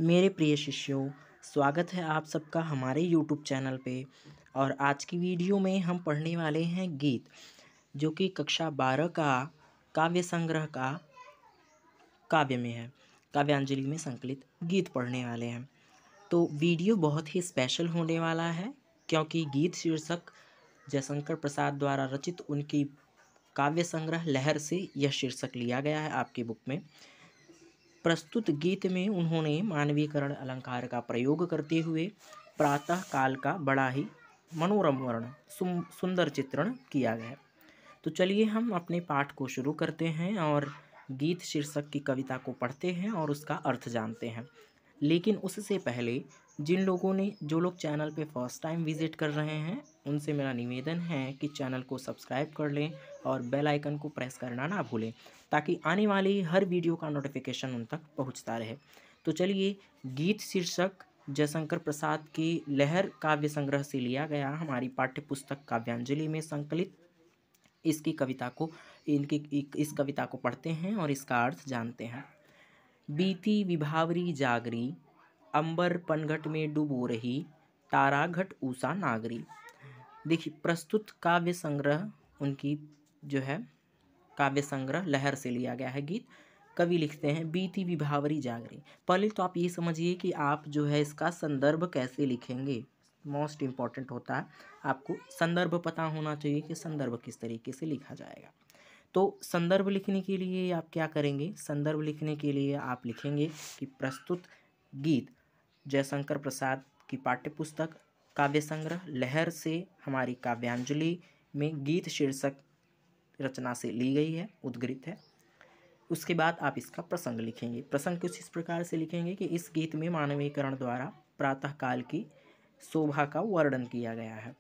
मेरे प्रिय शिष्यों, स्वागत है आप सबका हमारे यूट्यूब चैनल पे। और आज की वीडियो में हम पढ़ने वाले हैं गीत, जो कि कक्षा 12 का काव्य संग्रह का काव्य में है। काव्यांजलि में संकलित गीत पढ़ने वाले हैं। तो वीडियो बहुत ही स्पेशल होने वाला है, क्योंकि गीत शीर्षक जयशंकर प्रसाद द्वारा रचित उनकी काव्य संग्रह लहर से यह शीर्षक लिया गया है आपकी बुक में। प्रस्तुत गीत में उन्होंने मानवीकरण अलंकार का प्रयोग करते हुए प्रातः काल का बड़ा ही मनोरम वर्ण सुंदर चित्रण किया गया है। तो चलिए हम अपने पाठ को शुरू करते हैं और गीत शीर्षक की कविता को पढ़ते हैं और उसका अर्थ जानते हैं। लेकिन उससे पहले जो लोग चैनल पे फर्स्ट टाइम विजिट कर रहे हैं, उनसे मेरा निवेदन है कि चैनल को सब्सक्राइब कर लें और बेल आइकन को प्रेस करना ना भूलें, ताकि आने वाली हर वीडियो का नोटिफिकेशन उन तक पहुंचता रहे। तो चलिए, गीत शीर्षक जयशंकर प्रसाद की लहर काव्य संग्रह से लिया गया हमारी पाठ्य पुस्तक काव्यांजलि में संकलित इस कविता को पढ़ते हैं और इसका अर्थ जानते हैं। बीती विभावरी जागरी, अंबर पनघट में डूबो रही, तारा घट ऊषा नागरी। देखिए, प्रस्तुत काव्य संग्रह उनकी जो है काव्य संग्रह लहर से लिया गया है गीत। कवि लिखते हैं बीती विभावरी जागरी। पहले तो आप ये समझिए कि आप जो है इसका संदर्भ कैसे लिखेंगे। मोस्ट इम्पॉर्टेंट होता है, आपको संदर्भ पता होना चाहिए कि संदर्भ किस तरीके से लिखा जाएगा। तो संदर्भ लिखने के लिए आप क्या करेंगे? संदर्भ लिखने के लिए आप लिखेंगे कि प्रस्तुत गीत जयशंकर प्रसाद की पाठ्यपुस्तक काव्य संग्रह लहर से हमारी काव्यांजलि में गीत शीर्षक रचना से ली गई है, उद्गृत है। उसके बाद आप इसका प्रसंग लिखेंगे। प्रसंग कुछ इस प्रकार से लिखेंगे कि इस गीत में मानवीकरण द्वारा प्रातः काल की शोभा का वर्णन किया गया है।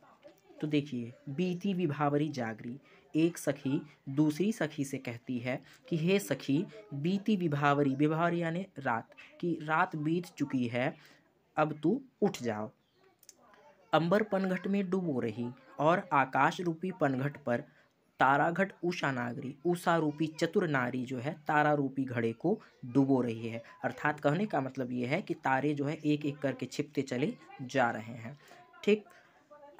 तो देखिए, बीती विभावरी जागरी, एक सखी दूसरी सखी से कहती है कि हे सखी, बीती विभावरी, विभावरी यानी रात, कि रात बीत चुकी है, अब तू उठ जाओ। अंबर पनघट में डूबो रही, और आकाश रूपी पनघट पर ताराघट उषा नागरी, उषा रूपी चतुर नारी जो है तारा रूपी घड़े को डुबो रही है। अर्थात कहने का मतलब ये है कि तारे जो है एक एक करके छिपते चले जा रहे हैं। ठीक,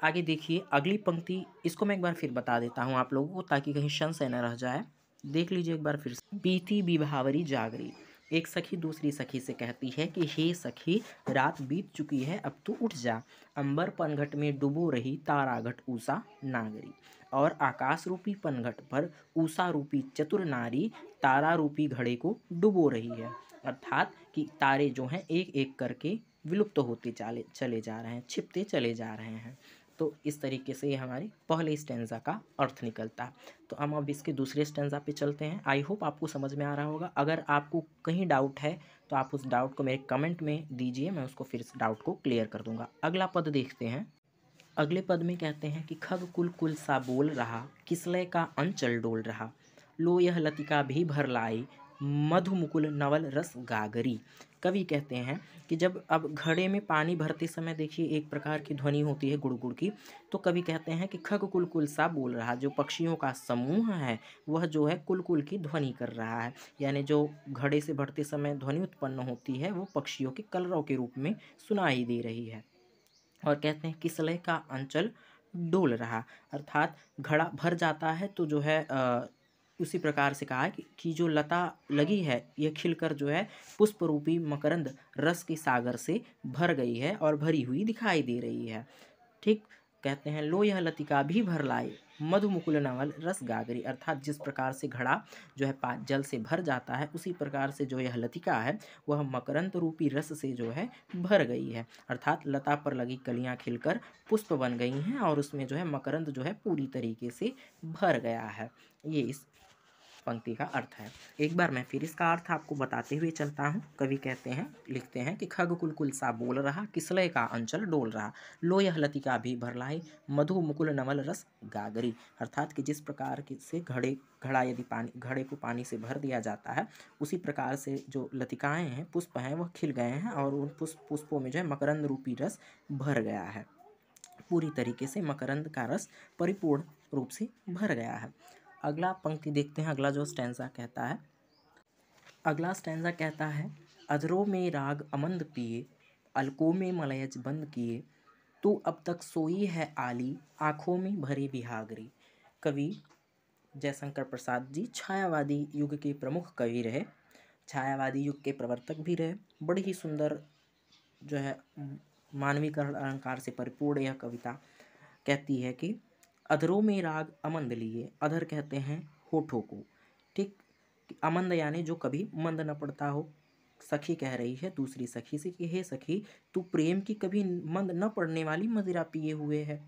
आगे देखिए अगली पंक्ति, इसको मैं एक बार फिर बता देता हूँ आप लोगों को, ताकि कहीं संशय न रह जाए। देख लीजिए एक बार फिर से। बीती विभावरी जागरी, एक सखी दूसरी सखी से कहती है कि हे सखी, रात बीत चुकी है, अब तू उठ जा। अंबर पनघट में डूबो रही, ताराघट उषा नागरी, और आकाश रूपी पनघट पर उषा रूपी चतुर नारी तारा रूपी घड़े को डुबो रही है। अर्थात कि तारे जो हैं एक एक करके विलुप्त होते चले जा रहे हैं, छिपते चले जा रहे हैं। तो इस तरीके से ये हमारे पहले स्टैंजा का अर्थ निकलता है। तो हम अब इसके दूसरे स्टैंजा पे चलते हैं। आई होप आपको समझ में आ रहा होगा। अगर आपको कहीं डाउट है तो आप उस डाउट को मेरे कमेंट में दीजिए, मैं उसको फिर इस डाउट को क्लियर कर दूंगा। अगला पद देखते हैं। अगले पद में कहते हैं कि खग कुल कुल सा बोल रहा, किसलय का अंचल डोल रहा, लो यह लतिका भी भर लाई, मधु मुकुल नवल रस गागरी। कवि कहते हैं कि जब अब घड़े में पानी भरते समय देखिए एक प्रकार की ध्वनि होती है गुड़गुड़ की। तो कवि कहते हैं कि खग कुल कुल सा बोल रहा, जो पक्षियों का समूह है वह जो है कुल कुल की ध्वनि कर रहा है। यानी जो घड़े से भरते समय ध्वनि उत्पन्न होती है वो पक्षियों के कलरव के रूप में सुनाई दे रही है। और कहते हैं किसलय का अंचल डोल रहा, अर्थात घड़ा भर जाता है तो जो है उसी प्रकार से कहा है कि जो लता लगी है ये खिलकर जो है पुष्प रूपी मकरंद रस के सागर से भर गई है और भरी हुई दिखाई दे रही है। ठीक, कहते हैं लो यह लतिका भी भर लाए, मधु मुकुल नवल रस गागरी, अर्थात जिस प्रकार से घड़ा जो है जल से भर जाता है, उसी प्रकार से जो यह लतिका है वह मकरंद रूपी रस से जो है भर गई है। अर्थात लता पर लगी कलियां खिलकर पुष्प बन गई हैं और उसमें जो है मकरंद जो है पूरी तरीके से भर गया है। ये इस पंक्ति का अर्थ है। एक बार मैं फिर इसका अर्थ आपको बताते हुए चलता हूँ। कवि कहते हैं, लिखते हैं कि खग कुल कुल सा बोल रहा, किसलय का अंचल डोल रहा, लो यह लतिका भी भर लाई, मधु मुकुल नवल रस गागरी, अर्थात कि जिस प्रकार से घड़े को पानी से भर दिया जाता है, उसी प्रकार से जो लतिकाएं हैं, पुष्प हैं, वह खिल गए हैं और उन पुष्पों में जो है मकरंद रूपी रस भर गया है। पूरी तरीके से मकरंद का रस परिपूर्ण रूप से भर गया है। अगला पंक्ति देखते हैं। अगला स्टैंजा कहता है अधरों में राग अमंद पिए, अलकों में मलयज बंद किए, तू अब तक सोई है आली, आँखों में भरे बिहागरी। कवि जयशंकर प्रसाद जी छायावादी युग के प्रमुख कवि रहे, छायावादी युग के प्रवर्तक भी रहे। बड़ी ही सुंदर जो है मानवीकरण अलंकार से परिपूर्ण यह कविता कहती है कि अधरों में राग अमंद लिए, अधर कहते हैं होठों को, ठीक। अमंद यानी जो कभी मंद न पड़ता हो। सखी कह रही है दूसरी सखी से कि हे सखी, तू प्रेम की कभी मंद न पड़ने वाली मदिरा पिए हुए है,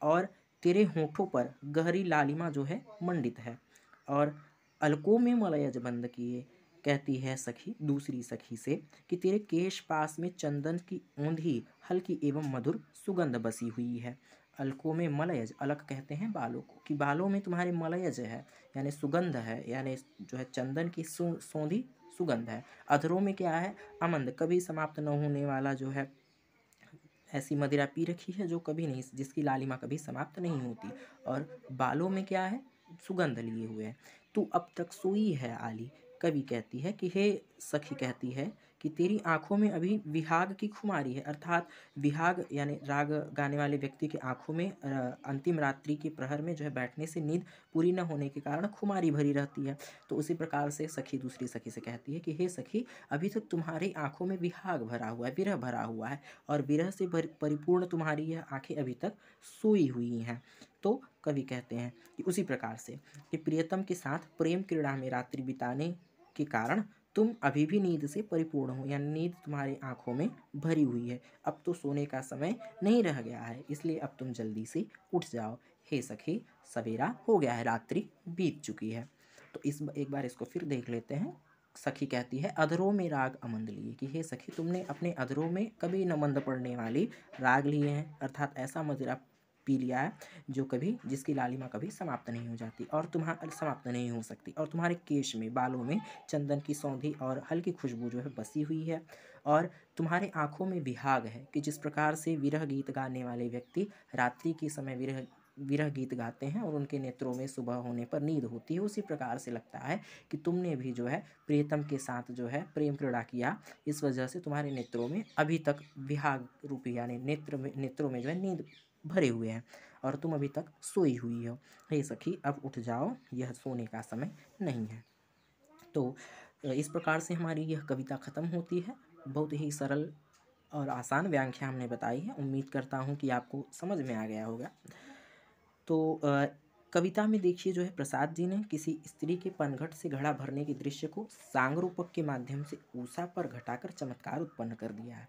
और तेरे होठों पर गहरी लालिमा जो है मंडित है, और अलकों में मलयज बंद किए। कहती है सखी दूसरी सखी से कि तेरे केश पास में चंदन की औंधी हल्की एवं मधुर सुगंध बसी हुई है। अलकों में मलयज, अलक कहते हैं बालों को, कि बालों में तुम्हारे मलयज है यानी सुगंध है, यानी जो है चंदन की सौंधी सुगंध है। अधरों में क्या है, अमंद, कभी समाप्त न होने वाला जो है ऐसी मदिरा पी रखी है जो कभी नहीं, जिसकी लालिमा कभी समाप्त नहीं होती। और बालों में क्या है, सुगंध लिए हुए है। तू अब तक सोई है आली। कवि कहती है कि हे सखी, कहती है कि तेरी आंखों में अभी विहाग की खुमारी है, अर्थात विहाग यानी राग गाने वाले व्यक्ति की आंखों में अंतिम रात्रि के प्रहर में जो है बैठने से नींद पूरी न होने के कारण खुमारी भरी रहती है। तो उसी प्रकार से सखी दूसरी सखी से कहती है कि हे सखी, अभी तक तुम्हारी आंखों में विहाग भरा हुआ है, विरह भरा हुआ है, और विरह से परिपूर्ण तुम्हारी यह आंखें अभी तक सोई हुई हैं। तो कवि कहते हैं कि उसी प्रकार से कि प्रियतम के साथ प्रेम क्रीड़ा में रात्रि बिताने के कारण तुम अभी भी नींद से परिपूर्ण हो, यानी नींद तुम्हारी आंखों में भरी हुई है। अब तो सोने का समय नहीं रह गया है, इसलिए अब तुम जल्दी से उठ जाओ। हे सखी, सवेरा हो गया है, रात्रि बीत चुकी है। तो एक बार इसको फिर देख लेते हैं। सखी कहती है अधरों में राग अमंद लिए, कि हे सखी, तुमने अपने अधरों में कभी न मंद पड़ने वाली राग लिए हैं, अर्थात ऐसा मदिरा पी लिया है जो कभी, जिसकी लालिमा कभी समाप्त नहीं हो जाती और तुम्हारा समाप्त नहीं हो सकती, और तुम्हारे केश में, बालों में चंदन की सौंधी और हल्की खुशबू जो है बसी हुई है, और तुम्हारे आंखों में विहाग है, कि जिस प्रकार से विरह गीत गाने वाले व्यक्ति रात्रि के समय विरह गीत गाते हैं और उनके नेत्रों में सुबह होने पर नींद होती है, उसी प्रकार से लगता है कि तुमने भी जो है प्रियतम के साथ जो है प्रेम क्रीड़ा किया, इस वजह से तुम्हारे नेत्रों में अभी तक विहाग रूपी यानी नेत्रों में जो है नींद भरे हुए हैं, और तुम अभी तक सोई हुई हो। हे सखी, अब उठ जाओ, यह सोने का समय नहीं है। तो इस प्रकार से हमारी यह कविता ख़त्म होती है। बहुत ही सरल और आसान व्याख्या हमने बताई है, उम्मीद करता हूँ कि आपको समझ में आ गया होगा। तो कविता में देखिए जो है प्रसाद जी ने किसी स्त्री के पनघट से घड़ा भरने के दृश्य को सांग रूपक के माध्यम से ऊषा पर घटाकर चमत्कार उत्पन्न कर दिया है।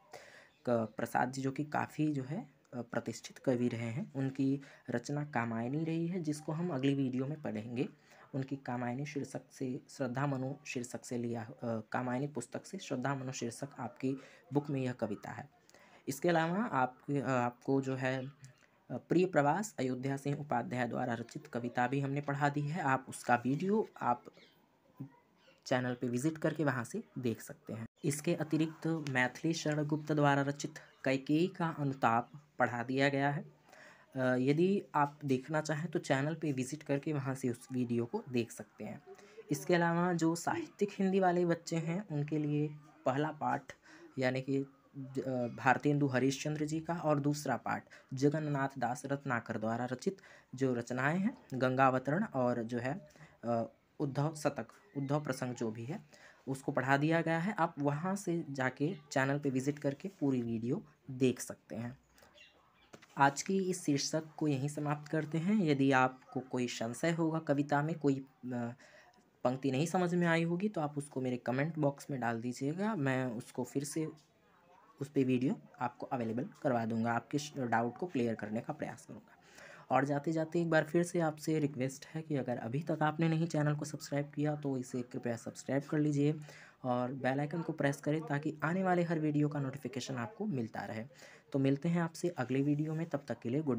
प्रसाद जी जो कि काफ़ी जो है प्रतिष्ठित कवि रहे हैं, उनकी रचना कामायनी रही है, जिसको हम अगली वीडियो में पढ़ेंगे। उनकी कामायनी शीर्षक से, श्रद्धा मनु शीर्षक से लिया, कामायनी पुस्तक से श्रद्धा मनु शीर्षक आपकी बुक में यह कविता है। इसके अलावा आपको जो है प्रिय प्रवास अयोध्या सिंह उपाध्याय द्वारा रचित कविता भी हमने पढ़ा दी है। आप उसका वीडियो आप चैनल पे विजिट करके वहाँ से देख सकते हैं। इसके अतिरिक्त मैथिली शरण गुप्त द्वारा रचित कैकेयी का अनुताप पढ़ा दिया गया है। यदि आप देखना चाहें तो चैनल पे विजिट करके वहाँ से उस वीडियो को देख सकते हैं। इसके अलावा जो साहित्यिक हिंदी वाले बच्चे हैं उनके लिए पहला पाठ यानी कि भारतेंदु हरिश्चंद्र जी का, और दूसरा पाठ जगन्नाथ दास रत्नाकर द्वारा रचित जो रचनाएं हैं, गंगावतरण और जो है उद्धव शतक, उद्धव प्रसंग जो भी है, उसको पढ़ा दिया गया है। आप वहाँ से जाके चैनल पे विजिट करके पूरी वीडियो देख सकते हैं। आज की इस शीर्षक को यहीं समाप्त करते हैं। यदि आपको कोई संशय होगा, कविता में कोई पंक्ति नहीं समझ में आई होगी, तो आप उसको मेरे कमेंट बॉक्स में डाल दीजिएगा, मैं उसको फिर से उस पर वीडियो आपको अवेलेबल करवा दूंगा, आपके डाउट को क्लियर करने का प्रयास करूंगा। और जाते जाते एक बार फिर से आपसे रिक्वेस्ट है कि अगर अभी तक आपने नहीं चैनल को सब्सक्राइब किया तो इसे कृपया सब्सक्राइब कर लीजिए और बेल आइकन को प्रेस करें ताकि आने वाले हर वीडियो का नोटिफिकेशन आपको मिलता रहे। तो मिलते हैं आपसे अगले वीडियो में, तब तक के लिए गुड।